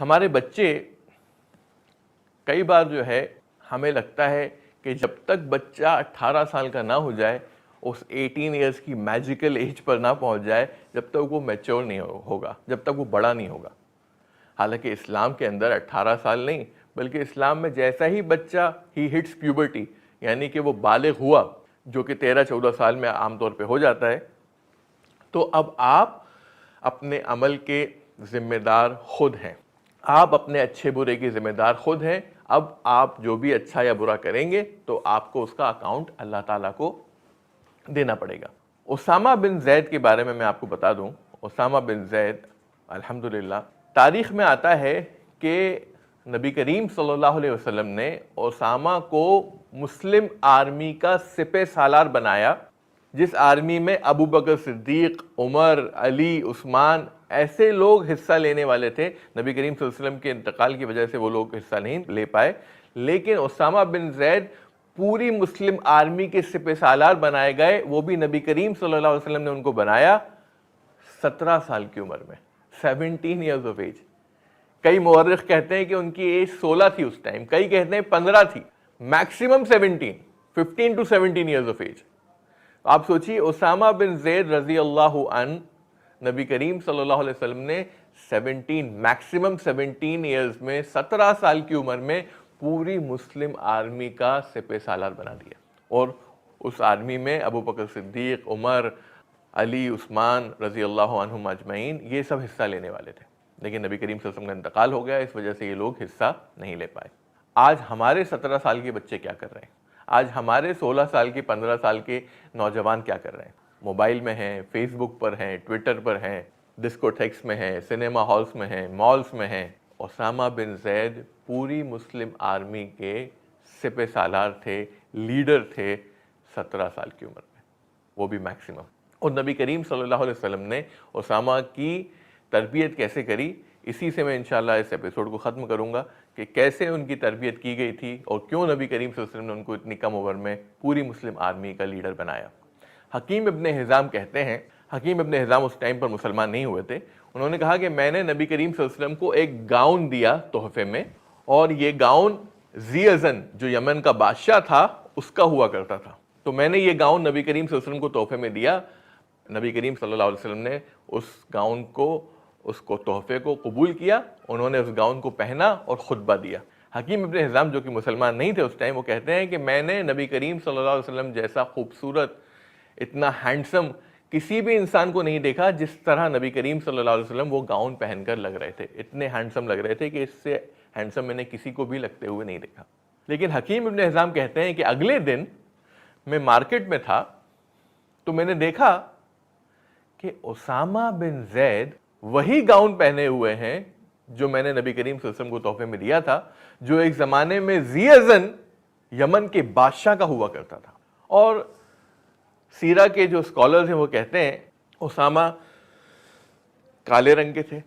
ہمارے بچے کئی بار جو ہے ہمیں لگتا ہے کہ جب تک بچہ 18 سال کا نہ ہو جائے، اس 18 ایئرس کی میجیکل ایج پر نہ پہنچ جائے، جب تک وہ میچور نہیں ہوگا، جب تک وہ بڑا نہیں ہوگا۔ حالانکہ اسلام کے اندر 18 سال نہیں، بلکہ اسلام میں جیسا ہی بچہ ہی ہٹس پیوبرٹی، یعنی کہ وہ بالغ ہوا، جو کہ 13-14 سال میں عام طور پہ ہو جاتا ہے، تو اب آپ اپنے عمل کے ذمہ دار خود ہیں، آپ اپنے اچھے برے کی ذمہ دار خود ہیں۔ اب آپ جو بھی اچھا یا برا کریں گے تو آپ کو اس کا اکاؤنٹ اللہ تعالیٰ کو دینا پڑے گا۔ اسامہ بن زید کے بارے میں آپ کو بتا دوں، اسامہ بن زید الحمدللہ تاریخ میں آتا ہے کہ نبی کریم صلی اللہ علیہ وسلم نے اسامہ کو مسلم آرمی کا سپہ سالار بنایا، جس آرمی میں ابو بکر صدیق، عمر، علی، عثمان ایسے لوگ حصہ لینے والے تھے۔ نبی کریم صلی اللہ علیہ وسلم کے انتقال کی وجہ سے وہ لوگ حصہ نہیں لے پائے، لیکن اسامہ بن زید پوری مسلم آرمی کے سپہ سالار بنائے گئے۔ وہ بھی نبی کریم صلی اللہ علیہ وسلم نے ان کو بنایا 17 سال کی عمر میں، 17 ایئرز آف ایج۔ کئی مورخ کہتے ہیں کہ ان کی ایج 16 تھی اس ٹائم، کئی کہتے ہیں 15 تھی، maximum 17، 15 to 17 years of age. آپ سوچیے اسامہ بن زید رضی اللہ عنہ، نبی کریم صلی اللہ علیہ وسلم نے 17 میکسیمم 17 ایئرز میں 17 سال کی عمر میں پوری مسلم آرمی کا سپہ سالار بنا دیا، اور اس آرمی میں ابو بکر صدیق، عمر، علی، عثمان رضی اللہ عنہم اجمعین یہ سب حصہ لینے والے تھے، لیکن نبی کریم صلی اللہ علیہ وسلم کا انتقال ہو گیا، اس وجہ سے یہ لوگ حصہ نہیں لے پائے۔ آج ہمارے 17 سال کے بچے کیا کر رہے ہیں؟ آج ہمارے 16 سال کے 15 سال کے نوجوان کیا کر رہے ہیں؟ موبائل میں ہیں، فیس بک پر ہیں، ٹویٹر پر ہیں، ڈسکوٹیکس میں ہیں، سنیما ہالس میں ہیں، مالز میں ہیں۔ اسامہ بن زید پوری مسلم آرمی کے سپہ سالار تھے، لیڈر تھے 17 سال کی عمر میں، وہ بھی میکسیمم۔ اور نبی کریم صلی اللہ علیہ وسلم نے اسامہ کی تربیت کیسے کری، اسی سے میں انشاءاللہ اس ایپیسوڈ کو ختم کروں گا کہ کیسے ان کی تربیت کی گئی تھی اور کیوں نبی کریم صلی اللہ علیہ وسلم نے ان کو اتنی کم عمر میں پوری مسلم آرمی کا لیڈر بنایا۔ حکیم ابن حزام کہتے ہیں، حکیم ابن حزام اس ٹائم پر مسلمان نہیں ہوئے تھے، انہوں نے کہا کہ میں نے نبی کریم صلی اللہ علیہ وسلم کو ایک گاؤن دیا تحفے میں، اور یہ گاؤن ذی ازن جو یمن کا بادشاہ تھا اس کا ہوا کرتا تھا، تو میں نے یہ گاؤن نبی کریم صلی اللہ علیہ وسلم کو تحفے میں دیا۔ نبی کریم صلی اللہ علیہ وسلم نے اس گاؤن کو، اس کو تحفے کو قبول کیا، انہوں نے اس گاؤن کو پہنا اور خطبہ دیا۔ حکیم ابن حزام جو کہ مسلمان نہیں تھے اس ٹائم، وہ کہتے ہیں کہ میں نے نبی کریم صلی اللہ علیہ وسلم جیسا خوبصورت، اتنا ہینڈسم کسی بھی انسان کو نہیں دیکھا جس طرح نبی کریم صلی اللہ علیہ وسلم وہ گاؤن پہن کر لگ رہے تھے، اتنے ہینڈسم لگ رہے تھے کہ اس سے ہینڈسم میں نے کسی کو بھی لگتے ہوئے نہیں دیکھا۔ لیکن حکیم ابن حزام کہتے ہیں کہ اگلے دن میں مارکیٹ میں تھا تو میں نے دیکھا کہ اسامہ بن زید وہی گاؤن پہنے ہوئے ہیں جو میں نے نبی کریم صلی اللہ علیہ وسلم کو تحفے میں دیا تھا، جو ایک زمانے میں ذی ازن یمن کے بادشاہ کا ہوا کرتا تھا۔ اور سیرہ کے جو اسکالرز ہیں وہ کہتے ہیں اسامہ کالے رنگ کے تھے،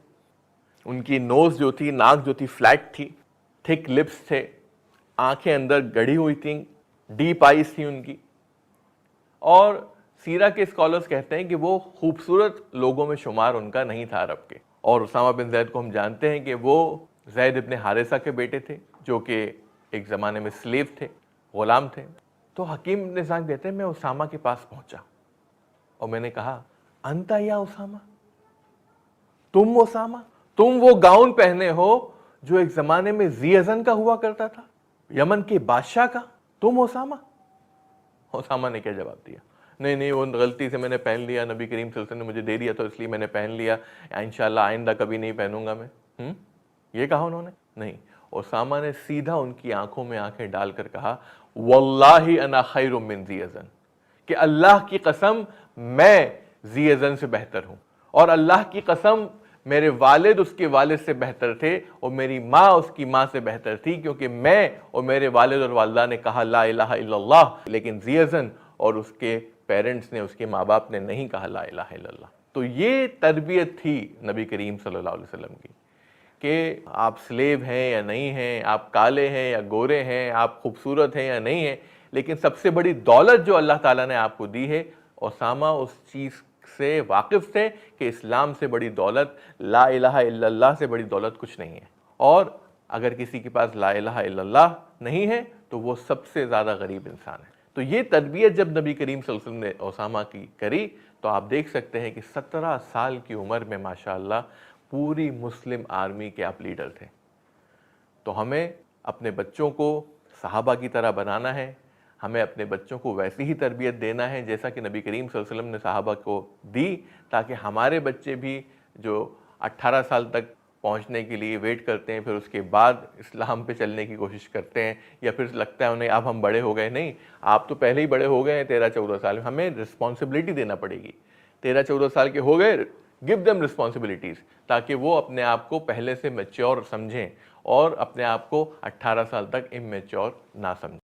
ان کی نوز جو تھی، ناک جو تھی فلیٹ تھی، تھک لپس تھے، آنکھیں اندر گڑھی ہوئی تھیں، ڈیپ آئیز تھیں ان کی، اور سیرہ کے اسکالرز کہتے ہیں کہ وہ خوبصورت لوگوں میں شمار ان کا نہیں تھا عرب کے۔ اور اسامہ بن زید کو ہم جانتے ہیں کہ وہ زید ابن حارثہ کے بیٹے تھے، جو کہ ایک زمانے میں سلیو تھے، غلام تھے۔ تو حکیم ابن حزام کہتے ہیں میں اسامہ کے پاس پہنچا اور میں نے کہا انتا یا اسامہ، تم اسامہ، تم وہ گاؤن پہنے ہو جو ایک زمانے میں ذی ازن کا ہوا کرتا تھا، یمن کے بادشاہ کا، تم اسامہ؟ اسامہ نے کیا جواب دیا؟ نہیں وہ غلطی سے میں نے پہن لیا، نبی کریم صلی اللہ علیہ وسلم نے مجھے دے دیا تو اس لیے میں نے پہن لیا، انشاءاللہ آئندہ کبھی نہیں پہنوں گا میں۔ یہ کہا انہوں نے؟ نہیں، اسامہ نے سیدھا ان کی آنکھوں میں آنکھیں ڈال کر کہا واللہ انا خیر من ذی ازن، کہ اللہ کی قسم میں ذی ازن سے بہتر ہوں، اور اللہ کی قسم میرے والد اس کے والد سے بہتر تھے، اور میری ماں اس کی ماں سے بہتر تھی، کیونکہ میں اور میرے والد اور والدہ نے کہا لا الہ الا اللہ، لیکن ذی ازن اور اس کے پیرنٹس نے، اس کے ماں باپ نے نہیں کہا لا الہ الا اللہ۔ تو یہ تربیت تھی نبی کریم صلی اللہ علیہ وسلم کی، کہ آپ سلیو ہیں یا نہیں ہیں، آپ کالے ہیں یا گورے ہیں، آپ خوبصورت ہیں یا نہیں ہیں، لیکن سب سے بڑی دولت جو اللہ تعالیٰ نے آپ کو دی ہے، اسامہ اس چیز سے واقف تھے کہ اسلام سے بڑی دولت، لا الہ الا اللہ سے بڑی دولت کچھ نہیں ہے۔ اور اگر کسی کے پاس لا الہ الا اللہ نہیں ہے تو وہ سب سے زیادہ غریب انسان ہے۔ تو یہ تربیت جب نبی کریم صلی اللہ علیہ وسلم نے اسامہ کی کری تو آپ دیکھ سکتے ہیں کہ 17 سال کی عمر میں ماشاءاللہ پوری مسلم آرمی کے آپ لیڈر تھے۔ تو ہمیں اپنے بچوں کو صحابہ کی طرح بنانا ہے، ہمیں اپنے بچوں کو ویسی ہی تربیت دینا ہے جیسا کہ نبی کریم صلی اللہ علیہ وسلم نے صحابہ کو دی، تاکہ ہمارے بچے بھی جو 18 سال تک پہنچنے کے لیے ویٹ کرتے ہیں، پھر اس کے بعد اسلام پہ چلنے کی کوشش کرتے ہیں، یا پھر لگتا ہے انہیں اب ہم بڑے ہو گئے، نہیں، آپ تو پہلے ہی بڑے ہو گئے ہیں 13-14 سال میں، ہمیں رسپانسبلٹی دینا پڑے گی۔ 13-14 سال کے ہو گئے، گیو دیم رسپانسبلٹیز، تاکہ وہ اپنے آپ کو پہلے سے میچور سمجھیں اور اپنے آپ کو 18 سال تک اممیچور نہ سمجھیں۔